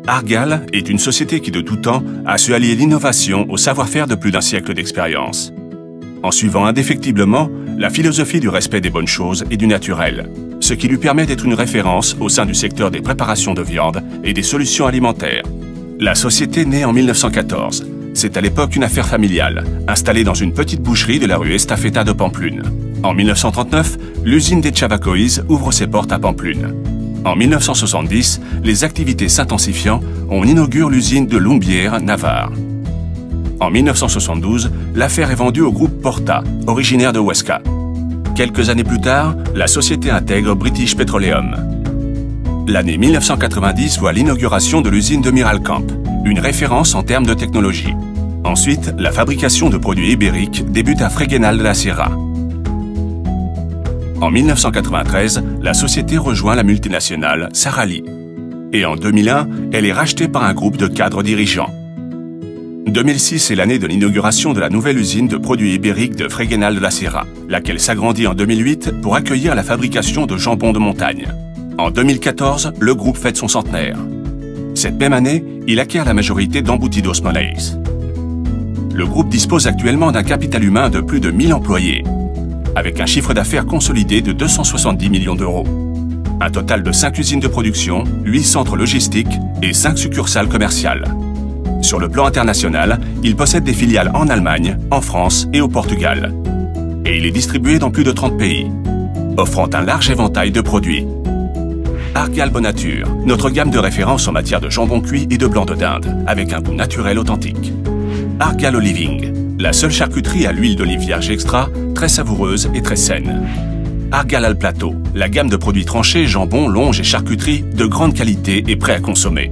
Argal est une société qui de tout temps a su allier l'innovation au savoir-faire de plus d'un siècle d'expérience, en suivant indéfectiblement la philosophie du respect des bonnes choses et du naturel, ce qui lui permet d'être une référence au sein du secteur des préparations de viande et des solutions alimentaires. La société naît en 1914. C'est à l'époque une affaire familiale, installée dans une petite boucherie de la rue Estafeta de Pampelune. En 1939, l'usine des Chavacois ouvre ses portes à Pampelune. En 1970, les activités s'intensifiant, on inaugure l'usine de Lumbière, Navarre. En 1972, l'affaire est vendue au groupe Porta, originaire de Huesca. Quelques années plus tard, la société intègre British Petroleum. L'année 1990 voit l'inauguration de l'usine de Miralcamp, une référence en termes de technologie. Ensuite, la fabrication de produits ibériques débute à Fregenal de la Sierra. En 1993, la société rejoint la multinationale Sarali. Et en 2001, elle est rachetée par un groupe de cadres dirigeants. 2006 est l'année de l'inauguration de la nouvelle usine de produits ibériques de Fregenal de la Sierra, laquelle s'agrandit en 2008 pour accueillir la fabrication de jambon de montagne. En 2014, le groupe fête son centenaire. Cette même année, il acquiert la majorité d'Embutidos Moleis. Le groupe dispose actuellement d'un capital humain de plus de 1000 employés, avec un chiffre d'affaires consolidé de 270 millions d'euros. Un total de 5 usines de production, 8 centres logistiques et 5 succursales commerciales. Sur le plan international, il possède des filiales en Allemagne, en France et au Portugal. Et il est distribué dans plus de 30 pays, offrant un large éventail de produits. Argal Bonature, notre gamme de référence en matière de jambon cuit et de blanc de dinde, avec un goût naturel authentique. Argal Oliving, la seule charcuterie à l'huile d'olive vierge extra, très savoureuse et très saine. Argal al Plateau, la gamme de produits tranchés, jambon, longe et charcuterie de grande qualité et prêts à consommer.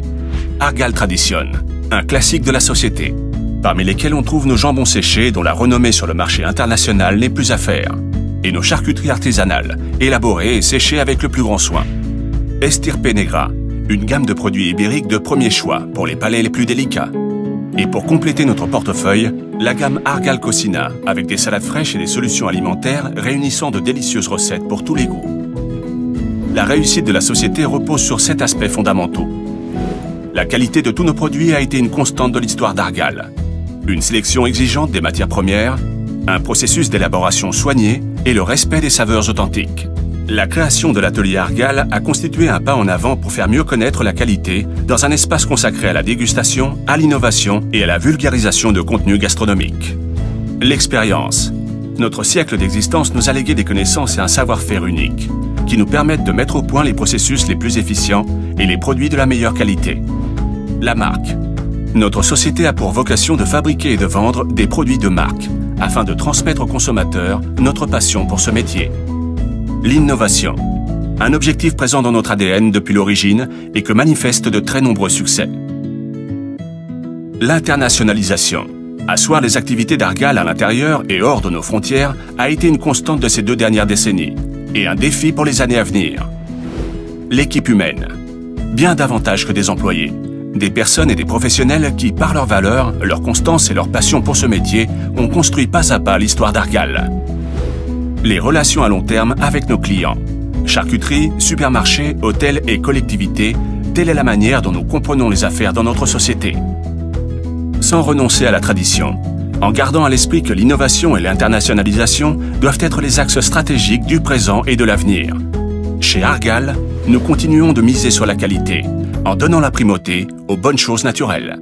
Argal Tradition, un classique de la société, parmi lesquels on trouve nos jambons séchés dont la renommée sur le marché international n'est plus à faire, et nos charcuteries artisanales, élaborées et séchées avec le plus grand soin. Estirpe Negra, une gamme de produits ibériques de premier choix pour les palais les plus délicats. Et pour compléter notre portefeuille, la gamme Argal Cocina, avec des salades fraîches et des solutions alimentaires réunissant de délicieuses recettes pour tous les goûts. La réussite de la société repose sur 7 aspects fondamentaux. La qualité de tous nos produits a été une constante de l'histoire d'Argal. Une sélection exigeante des matières premières, un processus d'élaboration soigné et le respect des saveurs authentiques. La création de l'atelier Argal a constitué un pas en avant pour faire mieux connaître la qualité dans un espace consacré à la dégustation, à l'innovation et à la vulgarisation de contenus gastronomiques. L'expérience. Notre siècle d'existence nous a légué des connaissances et un savoir-faire unique, qui nous permettent de mettre au point les processus les plus efficients et les produits de la meilleure qualité. La marque. Notre société a pour vocation de fabriquer et de vendre des produits de marque, afin de transmettre aux consommateurs notre passion pour ce métier. L'innovation, un objectif présent dans notre ADN depuis l'origine et que manifestent de très nombreux succès. L'internationalisation, asseoir les activités d'Argal à l'intérieur et hors de nos frontières, a été une constante de ces 2 dernières décennies et un défi pour les années à venir. L'équipe humaine, bien davantage que des employés, des personnes et des professionnels qui, par leurs valeurs, leur constance et leur passion pour ce métier, ont construit pas à pas l'histoire d'Argal. Les relations à long terme avec nos clients. Charcuterie, supermarchés, hôtels et collectivités, telle est la manière dont nous comprenons les affaires dans notre société. Sans renoncer à la tradition, en gardant à l'esprit que l'innovation et l'internationalisation doivent être les axes stratégiques du présent et de l'avenir. Chez Argal, nous continuons de miser sur la qualité, en donnant la primauté aux bonnes choses naturelles.